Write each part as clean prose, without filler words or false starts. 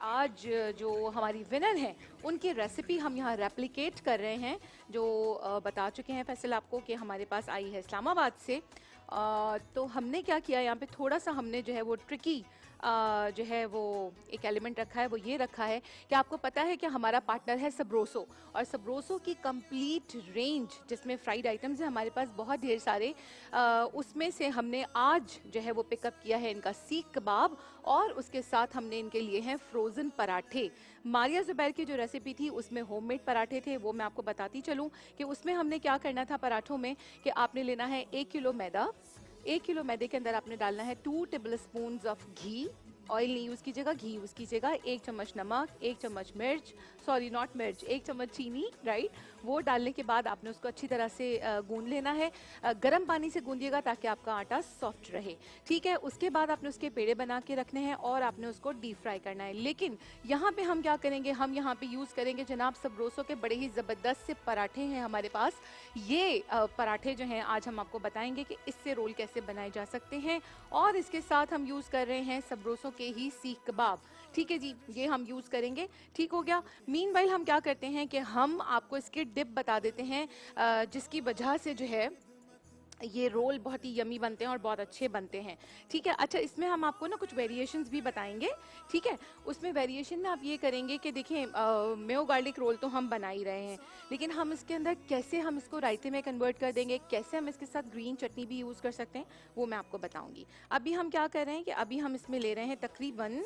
आज जो हमारी विनर हैं उनकी रेसिपी हम यहाँ रेप्लिकेट कर रहे हैं, जो बता चुके हैं फैसल आपको कि हमारे पास आई है इस्लामाबाद से। तो हमने क्या किया यहाँ पे, थोड़ा सा हमने जो है वो ट्रिकी जो है वो एक एलिमेंट रखा है, वो ये रखा है कि आपको पता है कि हमारा पार्टनर है सबरोसो, और सबरोसो की कंप्लीट रेंज जिसमें फ्राइड आइटम्स हैं हमारे पास बहुत ढेर सारे, उसमें से हमने आज जो है वो पिकअप किया है इनका सीख कबाब, और उसके साथ हमने इनके लिए हैं फ्रोज़न पराठे। मारिया ज़ुबैर की जो रेसिपी थी उसमें होममेड पराठे थे, वो मैं आपको बताती चलूँ कि उसमें हमने क्या करना था पराठों में, कि आपने लेना है 1 किलो मैदा। 1 किलो मैदे के अंदर आपने डालना है 2 table spoon of ghee, oil नहीं यूज़ कीजिएगा, घी यूज़ कीजिएगा। 1 चम्मच नमक, 1 चम्मच मिर्च, सॉरी नॉट मिर्च, 1 चम्मच चीनी, राइट। वो डालने के बाद आपने उसको अच्छी तरह से गूंद लेना है। गर्म पानी से गूंदिएगा ताकि आपका आटा सॉफ्ट रहे, ठीक है। उसके बाद आपने उसके पेड़े बना के रखने हैं और आपने उसको डीप फ्राई करना है। लेकिन यहाँ पे हम क्या करेंगे, हम यहाँ पे यूज़ करेंगे जनाब सबरोसो के बड़े ही ज़बरदस्त से पराठे हैं हमारे पास। ये पराठे जो हैं आज हम आपको बताएंगे कि इससे रोल कैसे बनाए जा सकते हैं, और इसके साथ हम यूज़ कर रहे हैं सबरोसो के ही सीख कबाब, ठीक है जी, ये हम यूज़ करेंगे। ठीक हो गया। मीनवाइल हम क्या करते हैं कि हम आपको इसके डिप बता देते हैं, जिसकी वजह से जो है ये रोल बहुत ही यमी बनते हैं और बहुत अच्छे बनते हैं, ठीक है। अच्छा, इसमें हम आपको ना कुछ वेरिएशंस भी बताएंगे, ठीक है। उसमें वेरिएशन में आप ये करेंगे कि देखिए मेयो गार्लिक रोल तो हम बना ही रहे हैं, लेकिन हम इसके अंदर कैसे हम इसको रायते में कन्वर्ट कर देंगे, कैसे हम इसके साथ ग्रीन चटनी भी यूज़ कर सकते हैं, वो मैं आपको बताऊँगी। अभी हम क्या कर रहे हैं कि अभी हम इसमें ले रहे हैं तकरीबन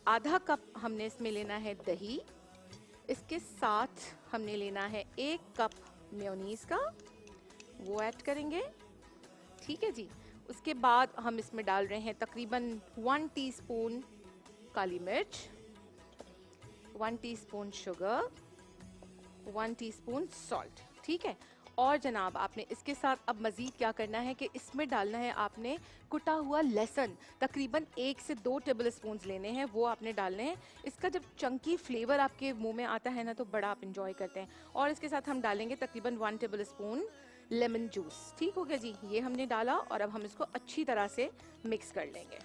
आधा कप हमने इसमें लेना है दही, इसके साथ हमने लेना है 1 कप मेयोनीज़ का, वो ऐड करेंगे, ठीक है जी। उसके बाद हम इसमें डाल रहे हैं तकरीबन 1 टीस्पून काली मिर्च, 1 टीस्पून शुगर, 1 टीस्पून सॉल्ट, ठीक है। और जनाब आपने इसके साथ अब मज़ीद क्या करना है कि इसमें डालना है आपने कुटा हुआ लहसुन, तकरीबन 1 से 2 टेबल स्पून लेने हैं, वो आपने डालने हैं। इसका जब चंकी फ्लेवर आपके मुंह में आता है ना तो बड़ा आप इंजॉय करते हैं। और इसके साथ हम डालेंगे तकरीबन 1 टेबल स्पून लेमन जूस, ठीक हो गया जी। ये हमने डाला और अब हम इसको अच्छी तरह से मिक्स कर लेंगे,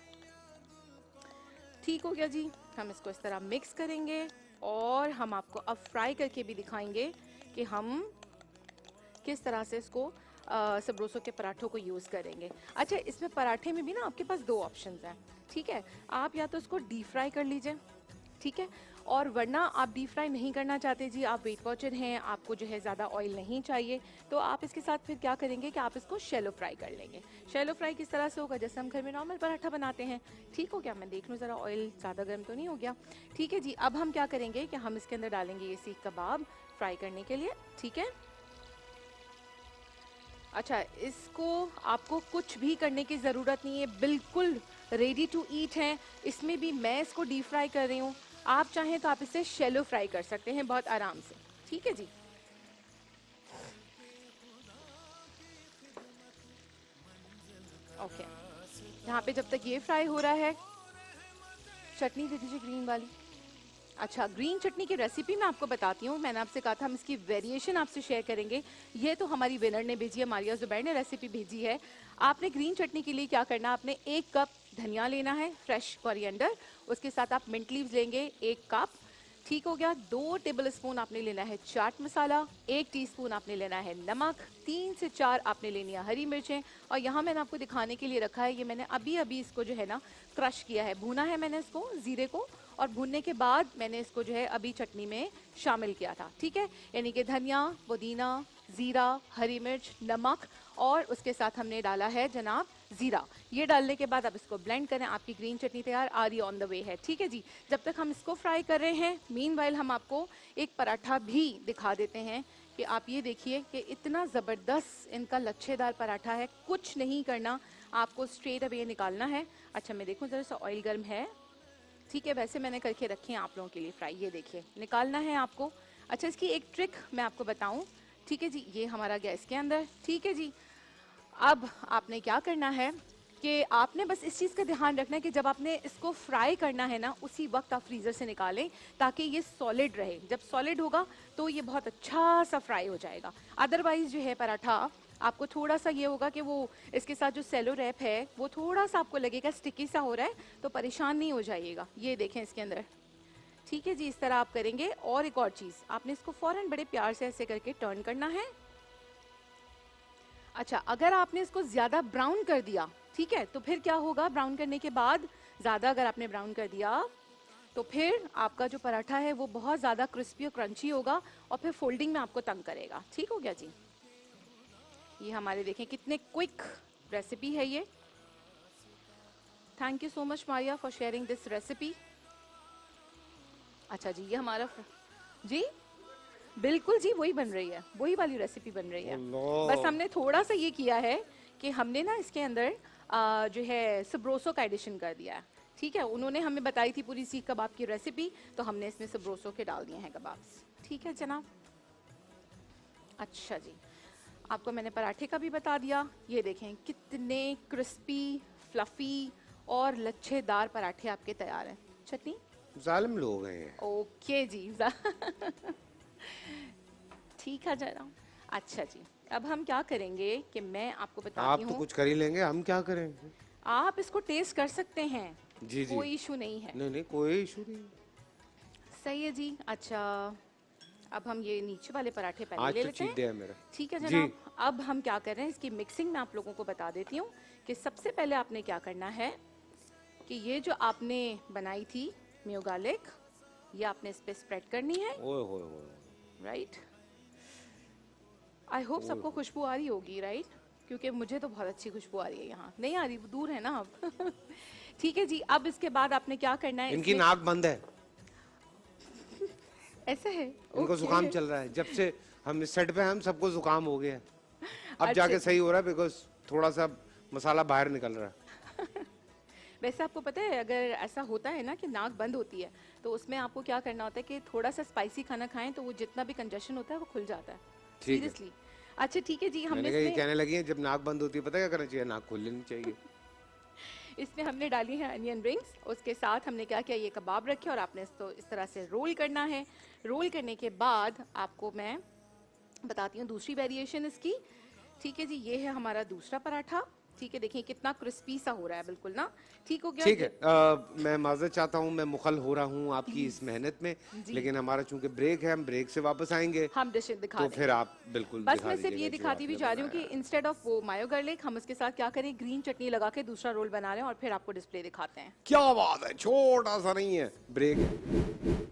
ठीक हो गया जी। हम इसको इस तरह मिक्स करेंगे और हम आपको अब फ्राई करके भी दिखाएंगे कि हम किस तरह से इसको सबरोसो के पराठों को यूज़ करेंगे। अच्छा, इसमें पराठे में भी ना आपके पास 2 ऑप्शंस हैं, ठीक है। आप या तो इसको डीप फ्राई कर लीजिए, ठीक है, और वरना आप डीप फ्राई नहीं करना चाहते जी, आप वेट वॉचर हैं, आपको जो है ज़्यादा ऑयल नहीं चाहिए, तो आप इसके साथ फिर क्या करेंगे कि आप इसको शैलो फ्राई कर लेंगे। शैलो फ्राई किस तरह से होगा, जैसे हम घर में नॉर्मल पराठा बनाते हैं, ठीक हो गया। मैं देख लूँ ज़रा ऑयल ज़्यादा गर्म तो नहीं हो गया, ठीक है जी। अब हम क्या करेंगे कि हम इसके अंदर डालेंगे ये सीख कबाब फ्राई करने के लिए, ठीक है। अच्छा, इसको आपको कुछ भी करने की ज़रूरत नहीं है, बिल्कुल रेडी टू ईट है। इसमें भी मैं इसको डीप फ्राई कर रही हूँ, आप चाहें तो आप इसे शैलो फ्राई कर सकते हैं बहुत आराम से, ठीक है जी। ओके, यहाँ पे जब तक ये फ्राई हो रहा है, चटनी दे दीजिए ग्रीन वाली। अच्छा, ग्रीन चटनी की रेसिपी मैं आपको बताती हूँ। मैंने आपसे कहा था हम इसकी वेरिएशन आपसे शेयर करेंगे। ये तो हमारी विनर ने भेजी है, मारिया ज़ुबैर ने रेसिपी भेजी है। आपने ग्रीन चटनी के लिए क्या करना, आपने 1 कप धनिया लेना है, फ्रेश कोरिएंडर। उसके साथ आप मिंट लीव्स लेंगे 1 कप, ठीक हो गया। 2 टेबल स्पून आपने लेना है चाट मसाला, 1 टीस्पून आपने लेना है नमक, 3 से 4 आपने लेनी है हरी मिर्चें। और यहाँ मैंने आपको दिखाने के लिए रखा है, ये मैंने अभी अभी इसको जो है ना क्रश किया है, भुना है मैंने इसको, ज़ीरे को, और भुनने के बाद मैंने इसको जो है अभी चटनी में शामिल किया था, ठीक है। यानी कि धनिया, पुदीना, ज़ीरा, हरी मिर्च, नमक, और उसके साथ हमने डाला है जनाब ज़ीरा। ये डालने के बाद आप इसको ब्लेंड करें, आपकी ग्रीन चटनी तैयार, आ रही ऑन द वे है, ठीक है जी। जब तक हम इसको फ्राई कर रहे हैं, मीनवाइल हम आपको एक पराठा भी दिखा देते हैं कि आप ये देखिए कि इतना ज़बरदस्त इनका लच्छेदार पराठा है। कुछ नहीं करना, आपको स्ट्रेट अवे निकालना है। अच्छा, मैं देखूँ ज़रा सा ऑयल गर्म है, ठीक है। वैसे मैंने करके रखे हैं आप लोगों के लिए फ्राई, ये देखिए निकालना है आपको। अच्छा, इसकी एक ट्रिक मैं आपको बताऊं, ठीक है जी। ये हमारा गैस के अंदर, ठीक है जी। अब आपने क्या करना है कि आपने बस इस चीज़ का ध्यान रखना है कि जब आपने इसको फ्राई करना है ना, उसी वक्त आप फ्रीज़र से निकालें ताकि ये सॉलिड रहे। जब सॉलिड होगा तो ये बहुत अच्छा सा फ्राई हो जाएगा। अदरवाइज़ जो है पराठा आपको थोड़ा सा ये होगा कि वो इसके साथ जो सेलो रैप है वो थोड़ा सा आपको लगेगा स्टिकी सा हो रहा है, तो परेशान नहीं हो जाइएगा। ये देखें इसके अंदर, ठीक है जी, इस तरह आप करेंगे। और एक और चीज, आपने इसको फौरन बड़े प्यार से ऐसे करके टर्न करना है। अच्छा, अगर आपने इसको ज्यादा ब्राउन कर दिया, ठीक है, तो फिर क्या होगा, ब्राउन करने के बाद ज्यादा अगर आपने ब्राउन कर दिया तो फिर आपका जो पराठा है वो बहुत ज्यादा क्रिस्पी और क्रंची होगा और फिर फोल्डिंग में आपको तंग करेगा। ठीक हो गया जी। ये हमारे देखें कितने क्विक रेसिपी है ये। Thank you so much Maria for sharing this recipe. अच्छा जी, ये हमारा जी बिल्कुल जी वही बन रही है, वही वाली रेसिपी बन रही है। बस हमने थोड़ा सा ये किया है कि हमने ना इसके अंदर जो है सब्रोसो का एडिशन कर दिया है। ठीक है, उन्होंने हमें बताई थी पूरी सीख कबाब की रेसिपी, तो हमने इसमें सब्रोसो के डाल दिए हैं कबाब्स। ठीक है जनाब। अच्छा जी, आपको मैंने पराठे का भी बता दिया। ये देखें कितने क्रिस्पी, फ्लफी और लच्छेदार पराठे आपके तैयार हैं। चटनी जालिम लोग हैं। ओके जी ठीक है जरा। अच्छा जी, अब हम क्या करेंगे कि मैं आपको बताती आप हूँ। तो कुछ कर ही लेंगे, हम क्या करेंगे? आप इसको टेस्ट कर सकते हैं, जी जी, कोई इशू नहीं है। नहीं नहीं कोई इशू नहीं। सही है जी। अच्छा, अब हम ये नीचे वाले पराठे पहले आज ले तो लेते चीट डे हैं। है मेरा। ठीक है जी। जनाब, अब हम क्या कर रहे हैं, इसकी मिक्सिंग में आप लोगों को बता देती हूँ कि सबसे पहले आपने क्या करना है कि ये जो आपने बनाई थी मेयो गार्लिक, ये आपने इस पे स्प्रेड करनी है। ओए होए होए। राइट, आई होप सबको खुशबू आ रही होगी, राइट? क्योंकि मुझे तो बहुत अच्छी खुशबू आ रही है। यहाँ नहीं आ रही, दूर है ना आप ठीक है जी, अब इसके बाद आपने क्या करना है, इनकी नाक बंद है, ऐसे है। इनको जुकाम चल रहा है। जब से हम इस सेट पे हैं, हम सबको जुकाम हो गया है। अब अच्छा। जाके सही हो रहा है, बिकॉज थोड़ा सा मसाला बाहर निकल रहा है। वैसे आपको पता है, अगर ऐसा होता है ना कि नाक बंद होती है, तो उसमें आपको क्या करना होता है कि थोड़ा सा स्पाइसी खाना खाएं तो वो जितना भी कंजेशन होता है वो खुल जाता है। ठीक है। सीरियसली। अच्छा ठीक है जी, हमने मैंने कहा ये इसमें कहने लगी है जब नाक बंद होती है पता है क्या करना चाहिए? नाक खोल लेनी चाहिए। इसमें हमने डाली है अनियन रिंग्स। उसके साथ हमने क्या किया, ये कबाब रखे और आपने इसको इस तरह से रोल करना है। रोल करने के बाद आपको मैं बताती हूँ दूसरी वेरिएशन इसकी। ठीक है जी, ये है हमारा दूसरा पराठा। ठीक है, देखिए कितना क्रिस्पी सा हो रहा है, बिल्कुल ना। ठीक हो गया। ठीक है, मैं माजरत चाहता हूँ, मैं मुखल हो रहा हूँ आपकी इस मेहनत में, लेकिन हमारा चूंकि ब्रेक है, हम ब्रेक से वापस आएंगे हम डिश दिखा तो देंगे। फिर आप बिल्कुल बस दिखा मैं सिर्फ दीजिएगा ये जो दिखाती हुई आपने जा रही हूँ कि बनाया। इंस्टेड ऑफ वो मायो गार्लिक, हम उसके साथ क्या करें, ग्रीन चटनी लगा के दूसरा रोल बना रहे हैं और फिर आपको डिस्प्ले दिखाते हैं। क्या बात है, छोटा सा नहीं है ब्रेक।